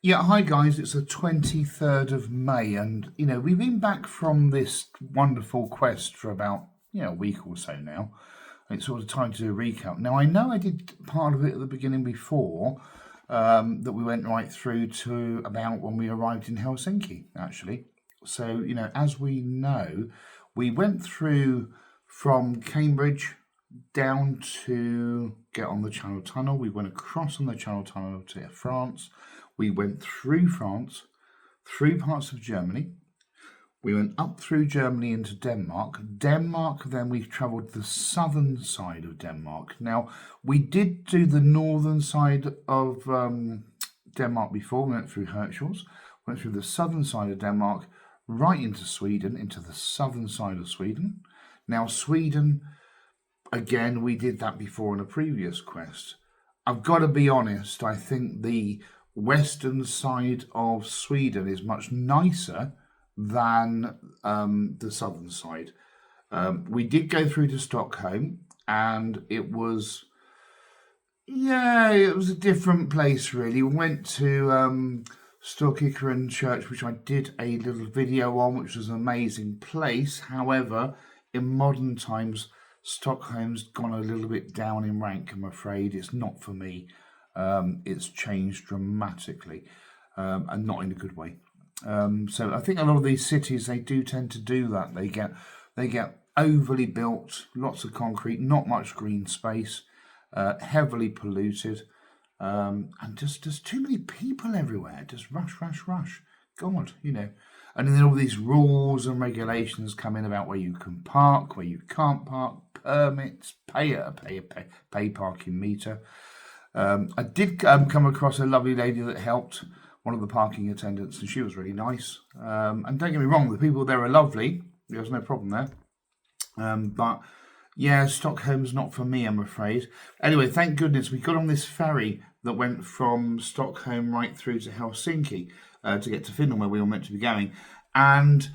Yeah, hi guys, it's the 23rd of May, and we've been back from this wonderful quest for about a week or so now. It's sort of time to do a recap. Now, I know I did part of it at the beginning before, that we went right through to about when we arrived in Helsinki, actually. So, as we know, we went through from Cambridge down to get on the Channel Tunnel. We went across on the Channel Tunnel to France. We went through France, through parts of Germany. We went up through Germany into Denmark. Then we travelled the southern side of Denmark. Now, we did do the northern side of Denmark before. We went through Hirtshals, went through the southern side of Denmark, right into Sweden, into the southern side of Sweden. Now, Sweden, again, we did that before in a previous quest. I've got to be honest, I think the western side of Sweden is much nicer than the southern side. We did go through to Stockholm, and it was a different place really. We went to Storkyrkan Church, which I did a little video on, which was an amazing place. However, in modern times, Stockholm's gone a little bit down in rank, I'm afraid. It's not for me. It's changed dramatically, and not in a good way. So I think a lot of these cities, they do tend to do that. They get overly built, lots of concrete, not much green space, heavily polluted, and just too many people everywhere. Just rush. God, And then all these rules and regulations come in about where you can park, where you can't park, permits, pay parking meter. I did come across a lovely lady that helped one of the parking attendants, and she was really nice. And don't get me wrong, the people there are lovely. There's no problem there. But yeah, Stockholm's not for me, I'm afraid. Anyway, thank goodness we got on this ferry that went from Stockholm right through to Helsinki to get to Finland, where we were meant to be going. And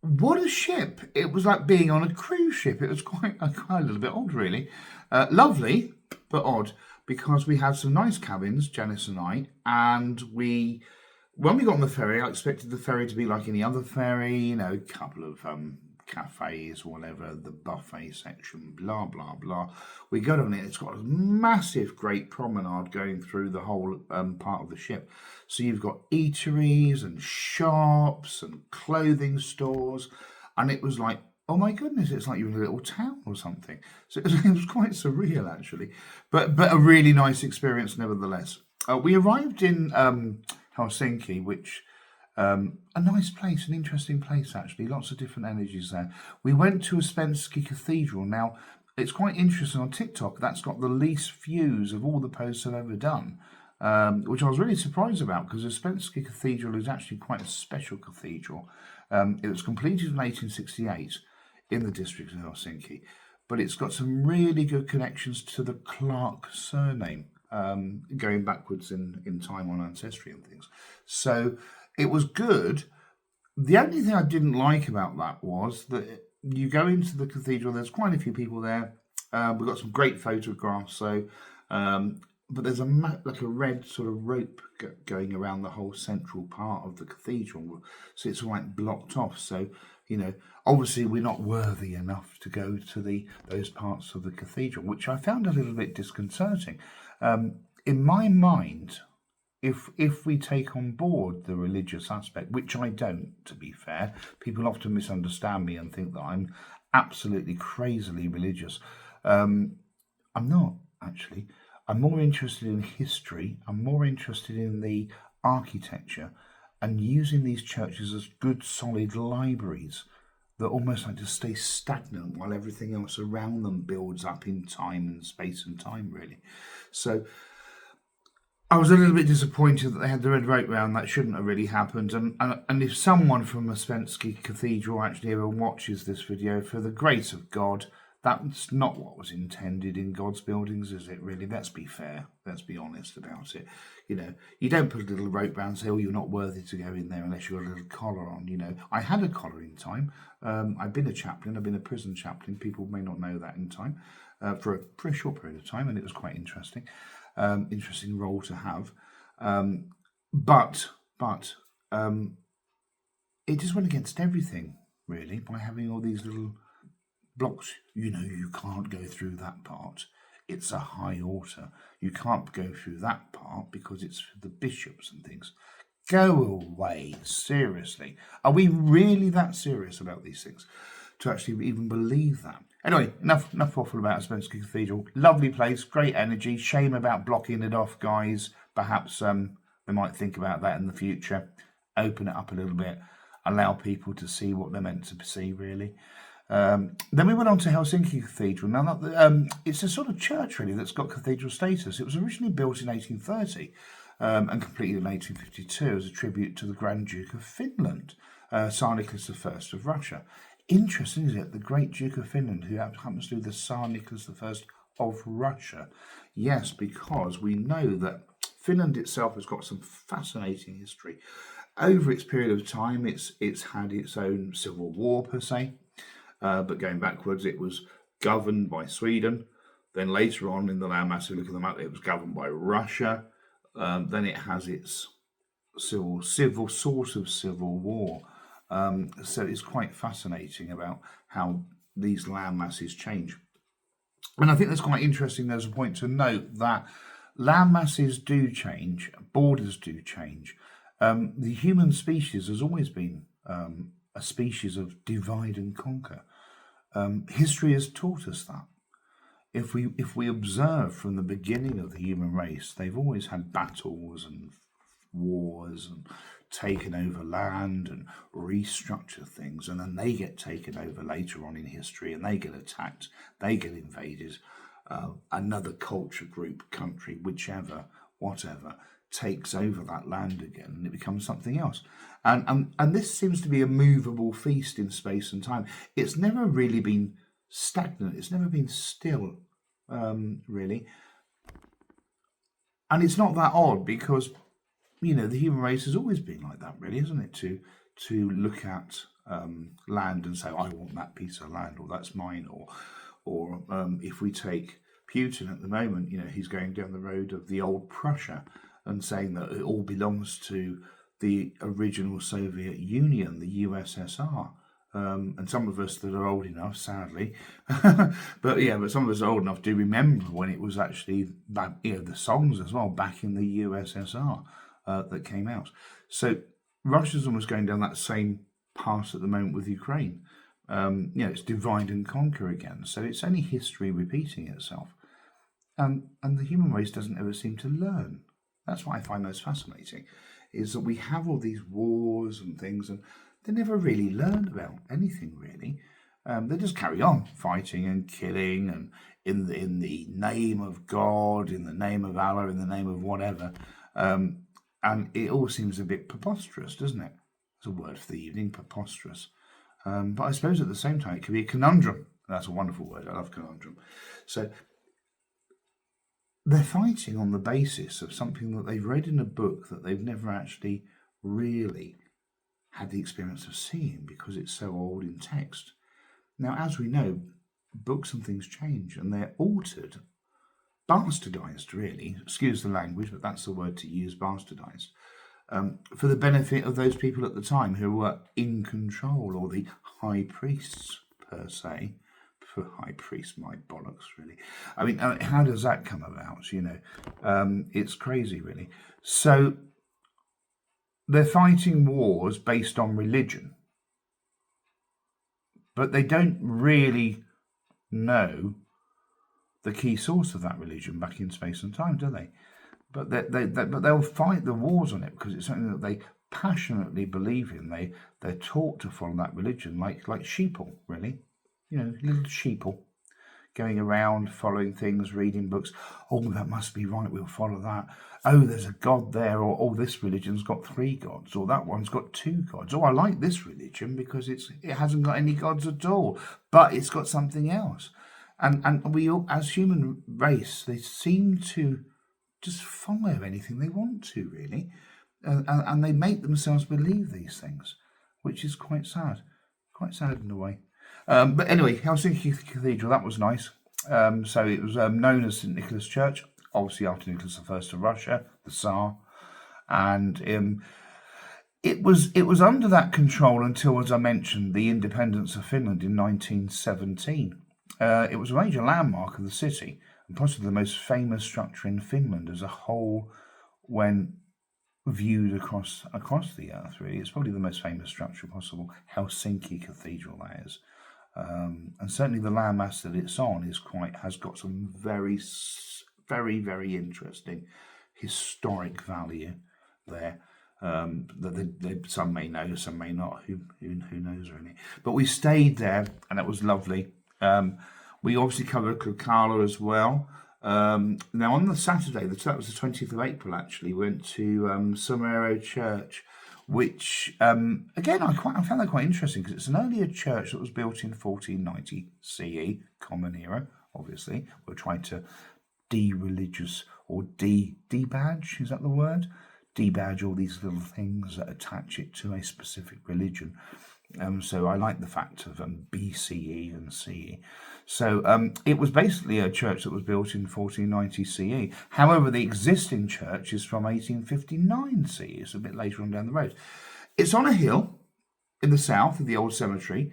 what a ship! It was like being on a cruise ship. It was quite a little bit odd, really. Lovely, but odd, because we had some nice cabins, Janice and I, and when we got on the ferry, I expected the ferry to be like any other ferry, a couple of cafes or whatever, the buffet section, blah, blah, blah. We got on it, it's got a massive, great promenade going through the whole part of the ship. So you've got eateries and shops and clothing stores, and it was like, oh my goodness, it's like you're in a little town or something. So it was quite surreal, actually, but a really nice experience nevertheless. We arrived in Helsinki, which a nice place, an interesting place actually, lots of different energies there. We went to Uspensky Cathedral. Now, it's quite interesting on TikTok, that's got the least views of all the posts I've ever done, which I was really surprised about, because Uspensky Cathedral is actually quite a special cathedral. It was completed in 1868 in the district of Helsinki, but it's got some really good connections to the Clark surname, going backwards in time on ancestry and things. So it was good. The only thing I didn't like about that was that you go into the cathedral, there's quite a few people there. We've got some great photographs, so but there's a red sort of rope going around the whole central part of the cathedral, so it's all like blocked off. So obviously we're not worthy enough to go to those parts of the cathedral, which I found a little bit disconcerting. In my mind, if we take on board the religious aspect, which I don't, to be fair, people often misunderstand me and think that I'm absolutely crazily religious. I'm not, actually. I'm more interested in history. I'm more interested in the architecture and using these churches as good, solid libraries that almost like to stay stagnant while everything else around them builds up in time and space and time, really. So I was a little bit disappointed that they had the red rope round. That shouldn't have really happened. And if someone from Uspensky Cathedral actually ever watches this video, for the grace of God, that's not what was intended in God's buildings, is it really? Let's be fair. Let's be honest about it. You don't put a little rope round and say, oh, you're not worthy to go in there unless you've got a little collar on. I had a collar in time. I've been a chaplain. I've been a prison chaplain. People may not know that in time, for a pretty short period of time, and it was quite interesting. Interesting role to have. But it just went against everything, really, by having all these little blocks. You know, you can't go through that part. It's a high altar. You can't go through that part because it's for the bishops and things. Go away, seriously. Are we really that serious about these things to actually even believe that? Anyway, enough waffle about Spencer Cathedral. Lovely place, great energy. Shame about blocking it off, guys. Perhaps they might think about that in the future. Open it up a little bit. Allow people to see what they're meant to see, really. Then we went on to Helsinki Cathedral. Now, it's a sort of church, really, that's got cathedral status. It was originally built in 1830 and completed in 1852 as a tribute to the Grand Duke of Finland, Tsar Nicholas I of Russia. Interesting, isn't it? The Great Duke of Finland, who happens to be the Tsar Nicholas I of Russia. Yes, because we know that Finland itself has got some fascinating history. Over its period of time, it's had its own civil war, per se. But going backwards, it was governed by Sweden. Then later on in the landmass, if you look at the map, it was governed by Russia. Then it has its civil war. So it's quite fascinating about how these land masses change. And I think that's quite interesting. There's a point to note that land masses do change, borders do change. The human species has always been a species of divide and conquer. History has taught us that. If we observe from the beginning of the human race, they've always had battles and wars and taken over land and restructure things, and then they get taken over later on in history and they get attacked, they get invaded. Another culture group, country, whichever, whatever, takes over that land again and it becomes something else. And this seems to be a movable feast in space and time. It's never really been stagnant. It's never been still, really. And it's not that odd because, you know, the human race has always been like that, really, isn't it? To look at land and say, I want that piece of land, or that's mine, or if we take Putin at the moment, you know, he's going down the road of the old Prussia and saying that it all belongs to the original Soviet Union, the USSR. And some of us that are old enough, sadly, but some of us are old enough to remember when it was actually that, you know, the songs as well back in the USSR that came out. So Russia's almost going down that same path at the moment with Ukraine. You know, it's divide and conquer again. So it's only history repeating itself. And the human race doesn't ever seem to learn. That's what I find most fascinating, is that we have all these wars and things, and they never really learn about anything, really. They just carry on fighting and killing, and in the name of God, in the name of Allah, in the name of whatever. And it all seems a bit preposterous, doesn't it? It's a word for the evening, preposterous. But I suppose at the same time, it could be a conundrum. That's a wonderful word. I love conundrum. So they're fighting on the basis of something that they've read in a book that they've never actually really had the experience of seeing because it's so old in text. Now, as we know, books and things change and they're altered, bastardized, really. Excuse the language, but that's the word to use, bastardized, for the benefit of those people at the time who were in control, or the high priests, per se. For high priest, my bollocks, really. I mean, how does that come about? You know, it's crazy, really. So they're fighting wars based on religion, but they don't really know the key source of that religion back in space and time, do they? But they'll fight the wars on it because it's something that they passionately believe in. They're taught to follow that religion, like sheeple, really. You know, little sheeple going around, following things, reading books. Oh, that must be right, we'll follow that. Oh, there's a God there, or oh, this religion's got 3 gods, or that one's got 2 gods. Oh, I like this religion because it hasn't got any gods at all, but it's got something else. And we all, as human race, they seem to just follow anything they want to, really. And they make themselves believe these things, which is quite sad in a way. But anyway, Helsinki Cathedral, that was nice. So it was known as St. Nicholas Church, obviously after Nicholas I of Russia, the Tsar. And it was under that control until, as I mentioned, the independence of Finland in 1917. It was a major landmark of the city and possibly the most famous structure in Finland as a whole when viewed across the earth. Really, it's probably the most famous structure possible. Helsinki Cathedral, that is, and certainly the landmass that it's on has got some very very interesting historic value there. That some may know, some may not. Who knows really? But we stayed there, and it was lovely. We obviously covered Kukala as well. Now on the Saturday, that was the 20th of April. Actually, we went to Somero Church, which again I found that quite interesting because it's an earlier church that was built in 1490 CE, Common Era. Obviously, we're trying to de-religious or de-badge. Is that the word? Debadge all these little things that attach it to a specific religion. So I like the fact of BCE and CE. So it was basically a church that was built in 1490 CE. However, the existing church is from 1859 CE. It's a bit later on down the road. It's on a hill in the south of the old cemetery.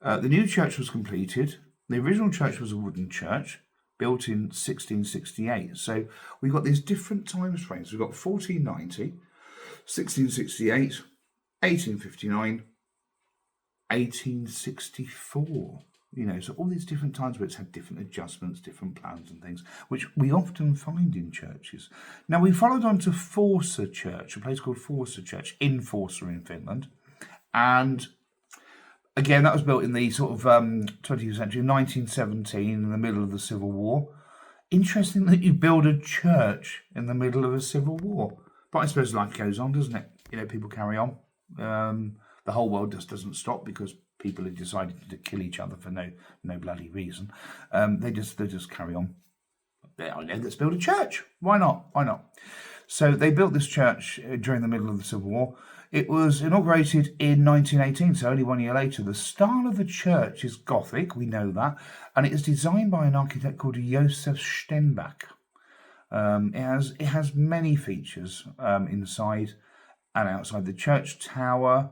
The new church was completed. The original church was a wooden church, built in 1668. So we've got these different time frames. We've got 1490, 1668, 1859, 1864. You know, so all these different times where it's had different adjustments, different plans and things, which we often find in churches. Now, we followed on to Forsa Church, a place called Forsa Church in Forsa in Finland. And again, that was built in the sort of 20th century, 1917, in the middle of the Civil War. Interesting that you build a church in the middle of a civil war. But I suppose life goes on, doesn't it? You know, people carry on. The whole world just doesn't stop because people have decided to kill each other for no bloody reason. They just carry on. Let's build a church. Why not? Why not? So they built this church during the middle of the Civil War. It was inaugurated in 1918, so only 1 year later. The style of the church is Gothic, we know that, and it is designed by an architect called Josef Stenbach. It has many features inside and outside. The church tower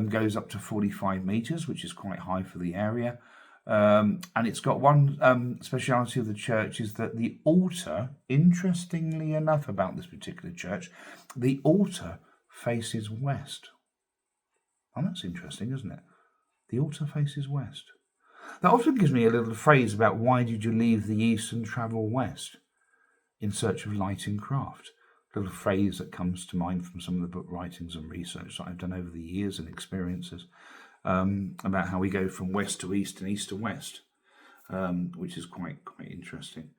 goes up to 45 metres, which is quite high for the area. And it's got one speciality of the church is that the altar, interestingly enough about this particular church, the altar faces west. Oh, that's interesting, isn't it? The altar faces west. That often gives me a little phrase about why did you leave the east and travel west in search of light and craft. A little phrase that comes to mind from some of the book writings and research that I've done over the years and experiences about how we go from west to east and east to west, which is quite interesting.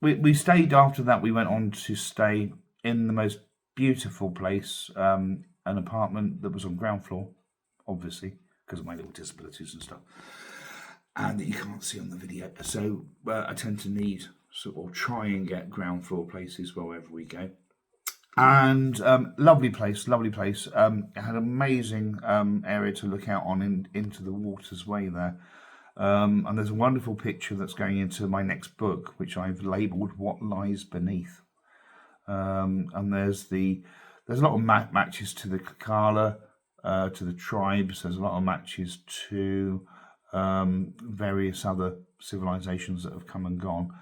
We stayed after that. We went on to stay in the most beautiful place, an apartment that was on ground floor, obviously, because of my little disabilities and stuff, and that you can't see on the video. So I tend to need or try and get ground floor places wherever we go. And lovely place. It had an amazing area to look out on into the water's way there. And there's a wonderful picture that's going into my next book, which I've labelled "What Lies Beneath." And there's a lot of matches to the Kukala, to the tribes. There's a lot of matches to various other civilizations that have come and gone.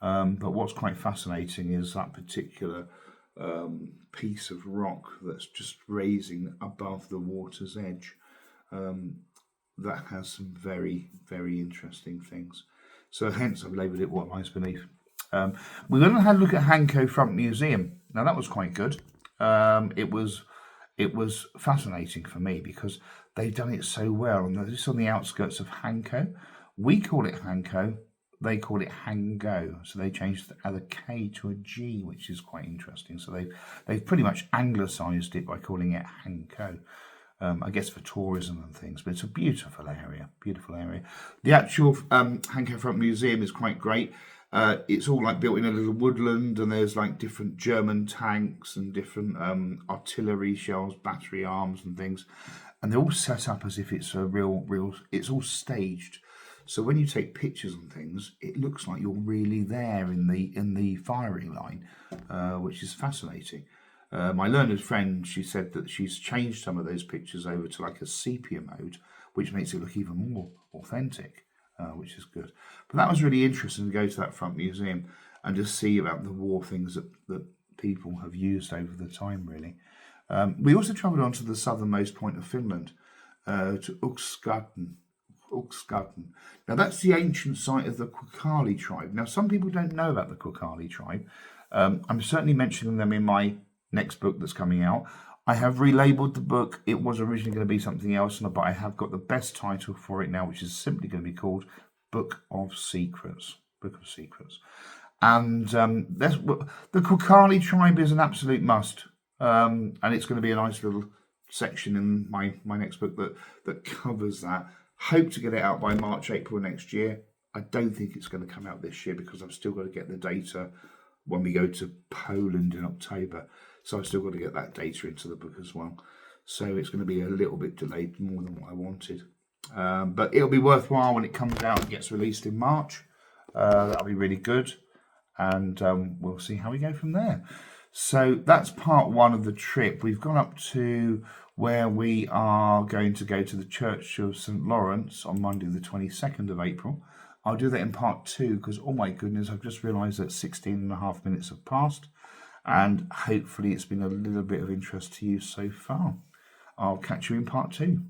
But what's quite fascinating is that particular piece of rock that's just raising above the water's edge. That has some very, very interesting things. So hence I've labelled it "What Lies Beneath." We went and had a look at Hanko Front Museum. Now that was quite good. It was fascinating for me because they've done it so well. And this is on the outskirts of Hanko. We call it Hanko. They call it Hango. So they changed the K to a G, which is quite interesting. So they've pretty much anglicised it by calling it Hanko. I guess for tourism and things, but it's a beautiful area. The actual Hanko Front Museum is quite great. It's all like built in a little woodland, and there's like different German tanks and different artillery shells, battery arms and things, and they're all set up as if it's a real. It's all staged, so when you take pictures and things, it looks like you're really there in the firing line, which is fascinating. My learned friend, she said that she's changed some of those pictures over to like a sepia mode, which makes it look even more authentic, which is good. But that was really interesting to go to that front museum and just see about the war things that people have used over the time, really. We also travelled on to the southernmost point of Finland, to Uxgarten. Now, that's the ancient site of the Quakali tribe. Now, some people don't know about the Quakali tribe. I'm certainly mentioning them in my next book that's coming out. I have relabeled the book. It was originally going to be something else, but I have got the best title for it now, which is simply going to be called Book of Secrets. Book of Secrets. And the Quakali tribe is an absolute must. And it's going to be a nice little section in my next book that covers that. Hope to get it out by March, April next year. I don't think it's going to come out this year because I've still got to get the data when we go to Poland in October. So I've still got to get that data into the book as well. So it's going to be a little bit delayed, more than what I wanted. But it'll be worthwhile when it comes out and gets released in March. That'll be really good. And we'll see how we go from there. So that's part one of the trip. We've gone up to where we are going to go to the Church of St. Lawrence on Monday the 22nd of April. I'll do that in part two because, oh my goodness, I've just realised that 16 and a half minutes have passed. And hopefully it's been a little bit of interest to you so far. I'll catch you in part two.